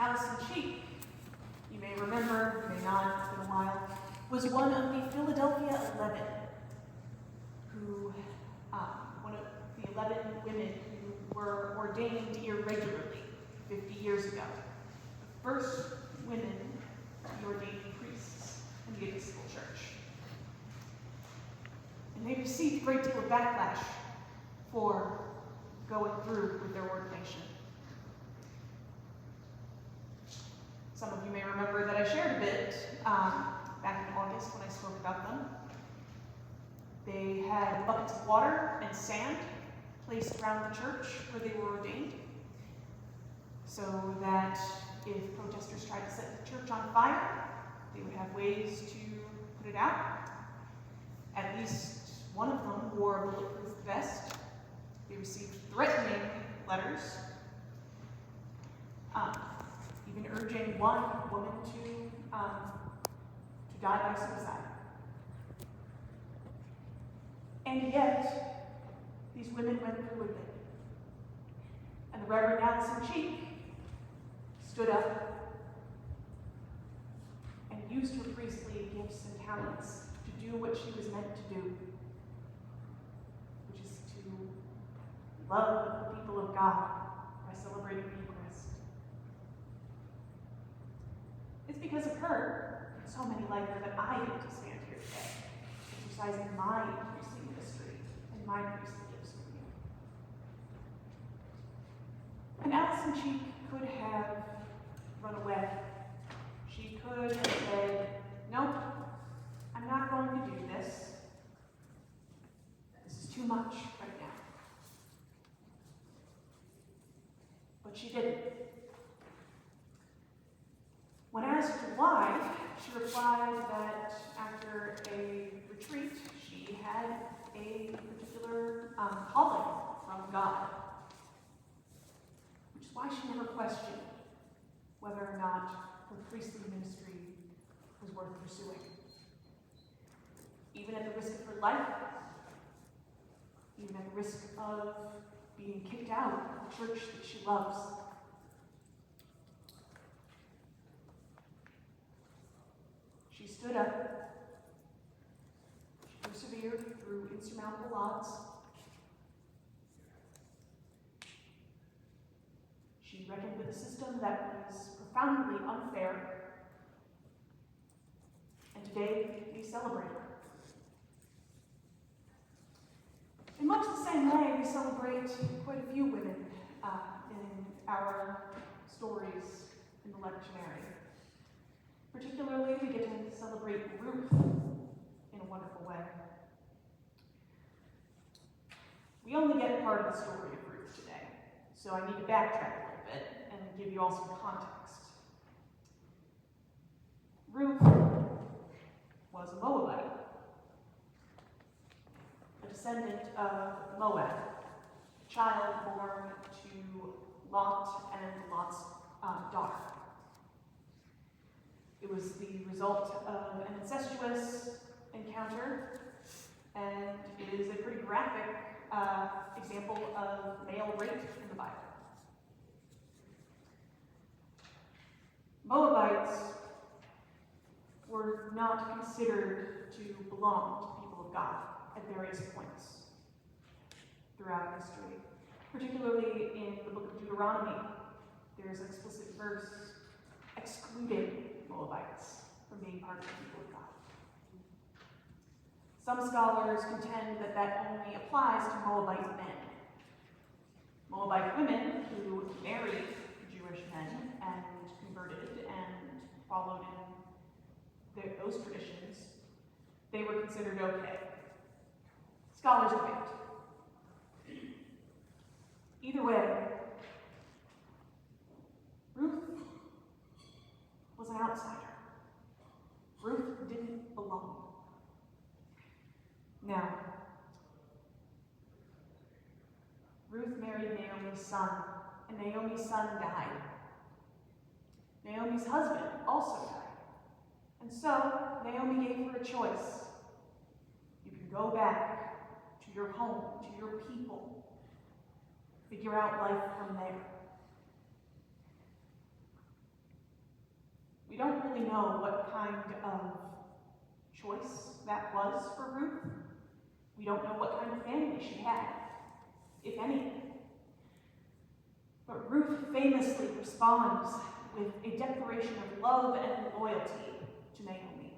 Allison Cheek, you may remember, you may not, it's been a while, was one of the Philadelphia 11, one of the 11 women who were ordained irregularly 50 years ago. The first women to be ordained priests in the Episcopal Church. And they received a great deal of backlash for going through with their ordination. Some of you may remember that I shared a bit back in August when I spoke about them. They had buckets of water and sand placed around the church where they were ordained, so that if protesters tried to set the church on fire, they would have ways to put it out. At least one of them wore a bulletproof vest. They received threatening letters, even urging one woman to die by suicide. And yet, these women went through with it. And the Reverend Allison Cheek stood up and used her priestly gifts and talents to do what she was meant to do, which is to love the people of God by celebrating the Eucharist. It's because of her, and so many like her, that I get to stand here today, exercising my priestly ministry and my priestly gifts with you. And Allison Cheek could have run away. She could have said, "Nope, I'm not going to do this. This is too much right now." But she didn't. When asked why, she replied that after a retreat, she had a particular calling from God, which is why she never questioned whether or not her priestly ministry was worth pursuing. Even at the risk of her life, even at the risk of being kicked out of the church that she loves. She stood up, she persevered through insurmountable odds. She reckoned with a system that was profoundly unfair, and today we celebrate her. In much the same way, we celebrate quite a few women in our stories in the lectionary. Particularly, we get to celebrate Ruth in a wonderful way. We only get part of the story of Ruth today, so I need to backtrack a little bit and give you all some context. Ruth was a Moabite, a descendant of Moab, a child born to Lot and Lot's daughter. It was the result of an incestuous encounter, and it is a pretty graphic example of male rape in the Bible. Moabites were not considered to belong to the people of God at various points throughout history. Particularly in the book of Deuteronomy, there is an explicit verse excluding Moabites from being part of the people of God. Some scholars contend that that only applies to Moabite men. Moabite women who married Jewish men and converted and followed in those traditions, they were considered okay. Scholars debate. Either way, Ruth was an outsider. Ruth didn't belong. Now, Ruth married Naomi's son, and Naomi's son died. Naomi's husband also died. And so, Naomi gave her a choice. You can go back to your home, to your people, figure out life from there. really know what kind of choice that was for Ruth. We don't know what kind of family she had, if any. But Ruth famously responds with a declaration of love and loyalty to Naomi,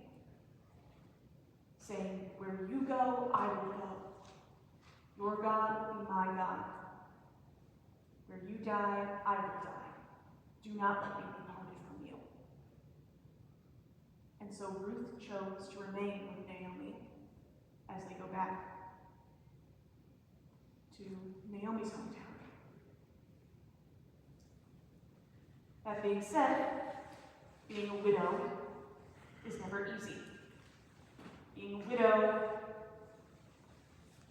saying, "Where you go, I will go. Your God will be my God. Where you die, I will die. Do not let me be parted from you." And so Ruth chose to remain with Naomi as they go back to Naomi's hometown. That being said, being a widow is never easy. Being a widow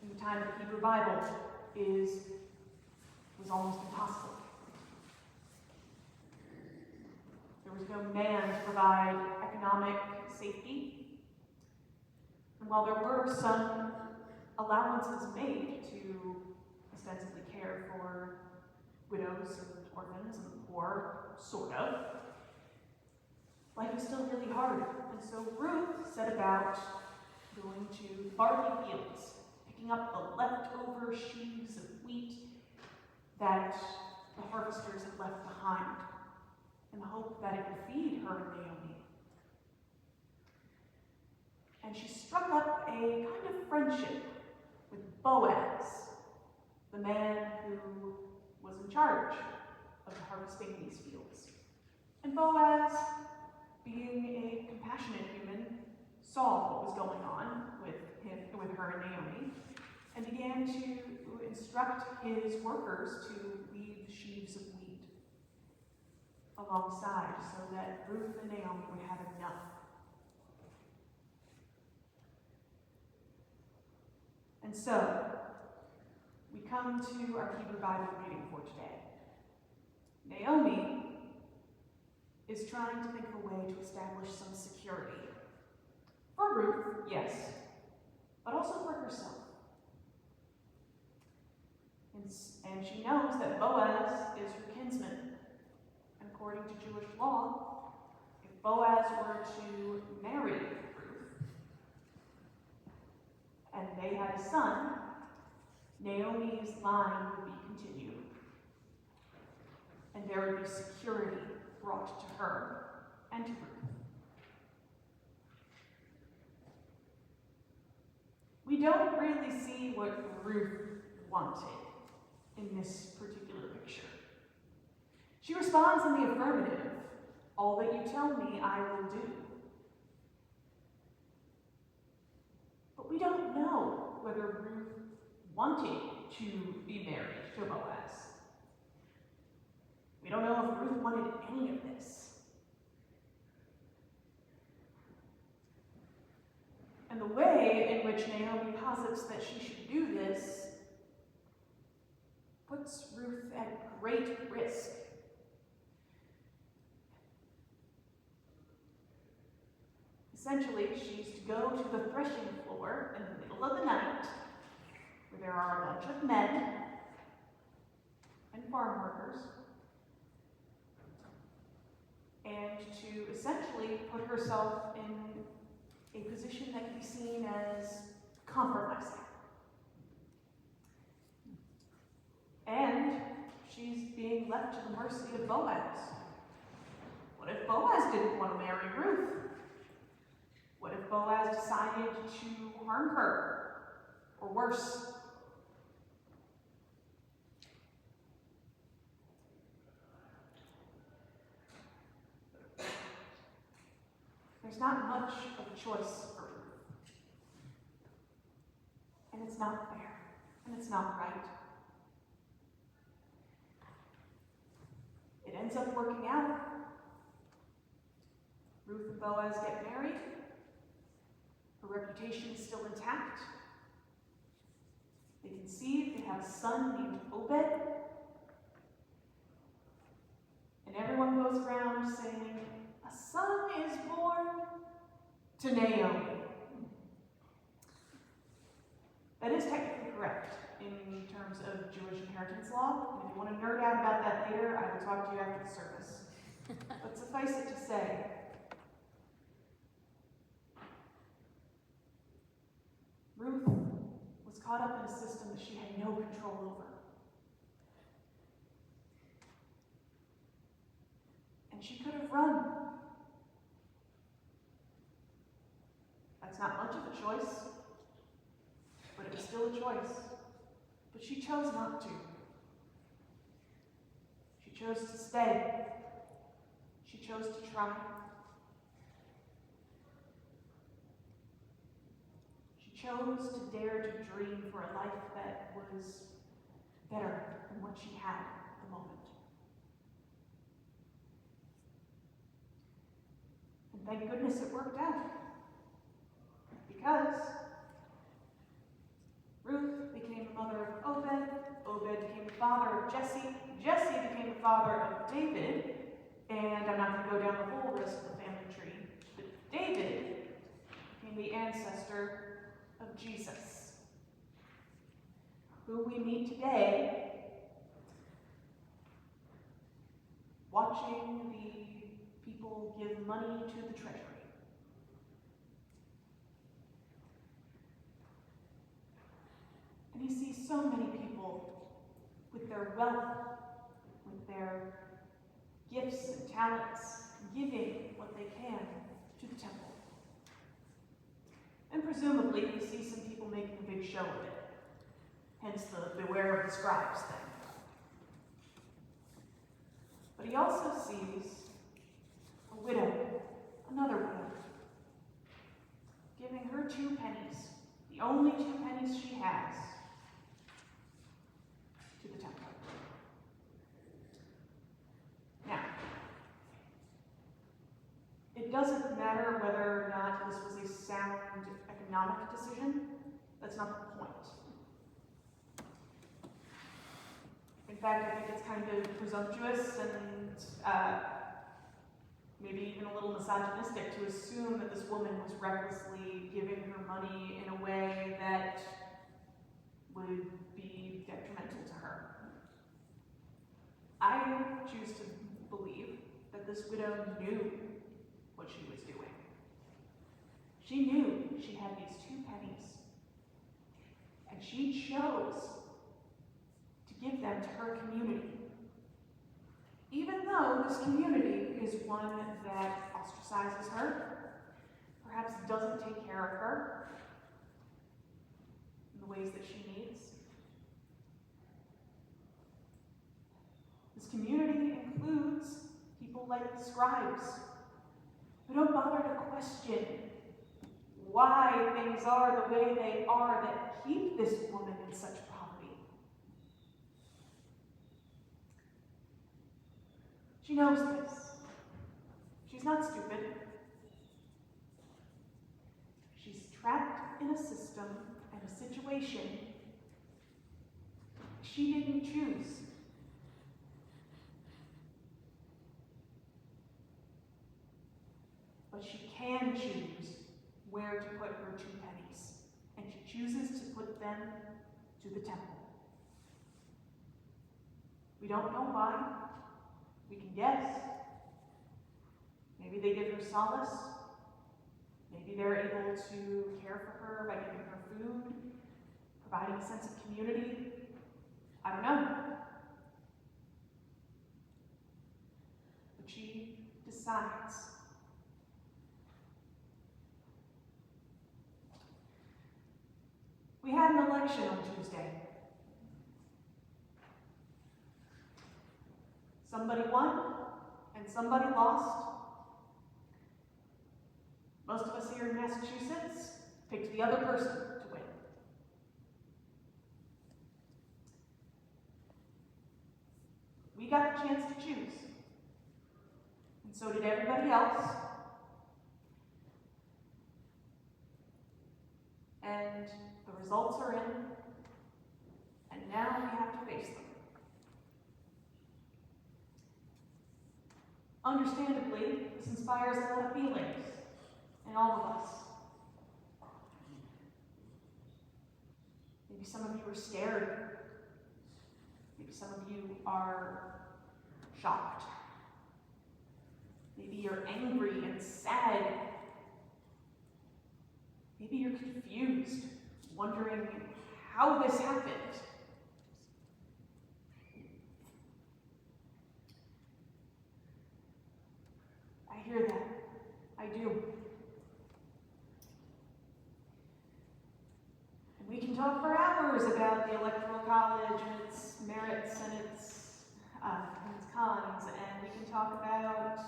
in the time of the Hebrew Bible was almost impossible. There was no man to provide economic safety. And while there were some allowances made to ostensibly care for widows and orphans and the poor, sort of, life was still really hard. And so Ruth set about going to barley fields, picking up the leftover sheaves of wheat that the harvesters had left behind, in the hope that it would feed her and Naomi. And she struck up a kind of friendship with Boaz, the man who was in charge of harvesting these fields. And Boaz, being a compassionate human, saw what was going on with her and Naomi, and began to instruct his workers to leave the sheaves of wheat alongside so that Ruth and Naomi would have enough. And so, we come to our Hebrew Bible reading for today. Naomi is trying to think of a way to establish some security. For Ruth, yes, but also for herself. And she knows that Boaz is her kinsman. And according to Jewish law, if Boaz were to marry Ruth, and they had a son, Naomi's line would be continued. And there would be security brought to her and to Ruth. We don't really see what Ruth wanted in this particular picture. She responds in the affirmative, "All that you tell me, I will do." But we don't know whether Ruth wanted to be married to Boaz. We don't know if Ruth wanted any of this. And the way in which Naomi posits that she should do this puts Ruth at great risk. Essentially, she's to go to the threshing floor in the middle of the night, where there are a bunch of men and farm workers, and to essentially put herself in a position that can be seen as compromising. And she's being left to the mercy of Boaz. What if Boaz didn't want to marry Ruth? What if Boaz decided to harm her? Or worse? There's not much of a choice for Ruth. And it's not fair. And it's not right. It ends up working out. Ruth and Boaz get married. Her reputation is still intact. They conceive, they have a son named Obed. And everyone goes around saying, "A son is born to Naomi." That is technically correct in terms of Jewish inheritance law. And if you want to nerd out about that later, I will talk to you after the service. But suffice it to say, caught up in a system that she had no control over. And she could have run. That's not much of a choice, but it was still a choice. But she chose not to. She chose to stay. She chose to try. She chose to dare to dream for a life that was better than what she had at the moment. And thank goodness it worked out. Because Ruth became the mother of Obed, Obed became the father of Jesse, Jesse became the father of David, and I'm not going to go down the whole rest of the family tree, but David became the ancestor of Jesus, who we meet today watching the people give money to the treasury. And he sees so many people with their wealth, with their gifts and talents, giving what they can to the temple. And presumably, we see some people making a big show of it. Hence the beware of the scribes thing. But he also sees a widow, another widow, giving her 2 pennies, the only 2 pennies she has, to the temple. Now, it doesn't matter whether or not this was a sound economic decision. That's not the point. In fact, I think it's kind of presumptuous and maybe even a little misogynistic to assume that this woman was recklessly giving her money in a way that would be detrimental to her. I choose to believe that this widow knew what she was doing. She knew she had these 2 pennies, and she chose to give them to her community, even though this community is one that ostracizes her, perhaps doesn't take care of her in the ways that she needs. This community includes people like the scribes, who don't bother to question why things are the way they are that keep this woman in such poverty. She knows this. She's not stupid. She's trapped in a system and a situation she didn't choose. But she can choose where to put her 2 pennies, and she chooses to put them to the temple. We don't know why. We can guess. Maybe they give her solace. Maybe they're able to care for her by giving her food, providing a sense of community. I don't know. But she decides. We had an election on Tuesday. Somebody won, and somebody lost. Most of us here in Massachusetts picked the other person to win. We got the chance to choose, and so did everybody else. And the results are in, and now we have to face them. Understandably, this inspires a lot of feelings in all of us. Maybe some of you are scared. Maybe some of you are shocked. Maybe you're angry and sad. Maybe you're confused, wondering how this happened. I hear that. I do. And we can talk for hours about the Electoral College and its merits and its cons, and we can talk about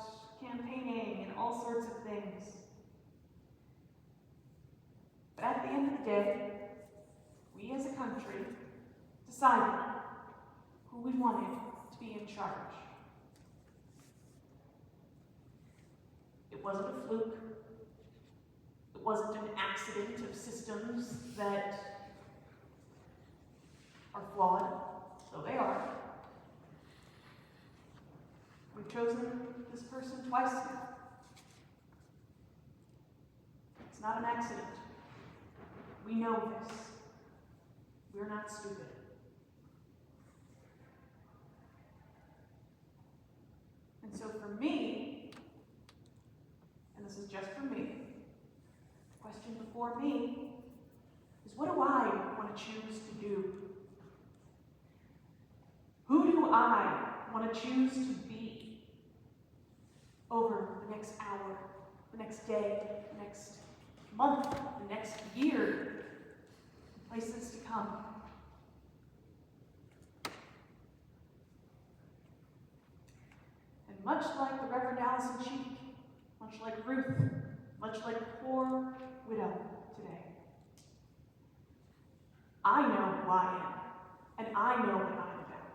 campaigning and all sorts of things. But at the end of the day, we as a country decided who we wanted to be in charge. It wasn't a fluke. It wasn't an accident of systems that are flawed, though they are. We've chosen this person twice now. It's not an accident. We know this. We're not stupid. And so for me, and this is just for me, the question before me is, what do I want to choose to do? Who do I want to choose to be over the next hour, the next day, the next month, the next year, places to come? And much like the Reverend Allison Cheek, much like Ruth, much like the poor widow today, I know who I am, and I know what I'm about.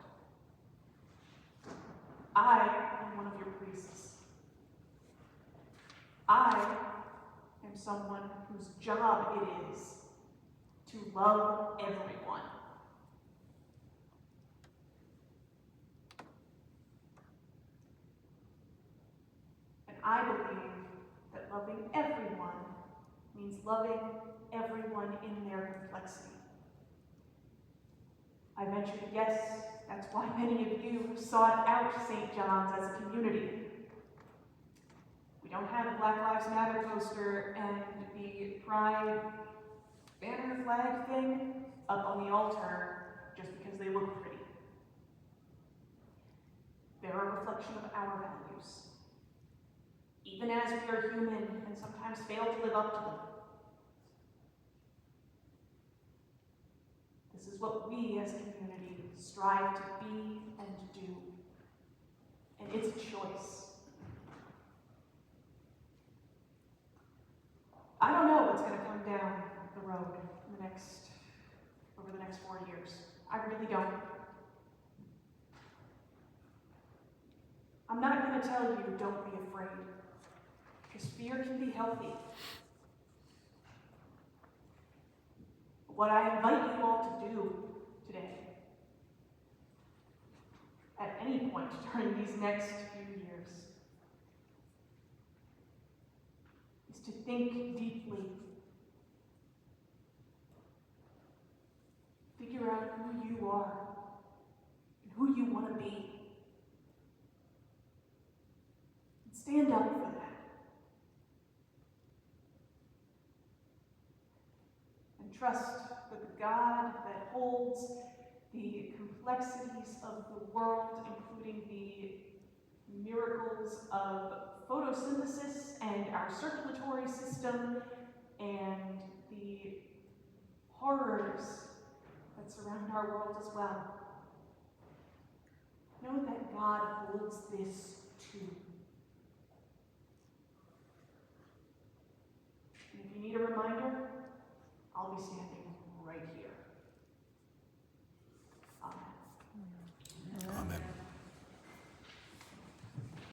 I am one of your priests. I am someone whose job it is to love everyone. And I believe that loving everyone means loving everyone in their complexity. I venture to guess that's why many of you have sought out St. John's as a community. We don't have a Black Lives Matter poster and the Pride banner flag thing up on the altar just because they look pretty. They're a reflection of our values, even as we are human and sometimes fail to live up to them. This is what we as a community strive to be and do, and it's a choice. I don't know what's going to come down the road over the next 4 years. I really don't. I'm not going to tell you don't be afraid, because fear can be healthy. What I invite you all to do today, at any point during these next few years, is to think deeply. Figure out who you are and who you want to be. And stand up for that. And trust that the God that holds the complexities of the world, including the miracles of photosynthesis and our circulatory system and the horrors that surround our world as well. Know that God holds this too. And if you need a reminder, I'll be standing right here.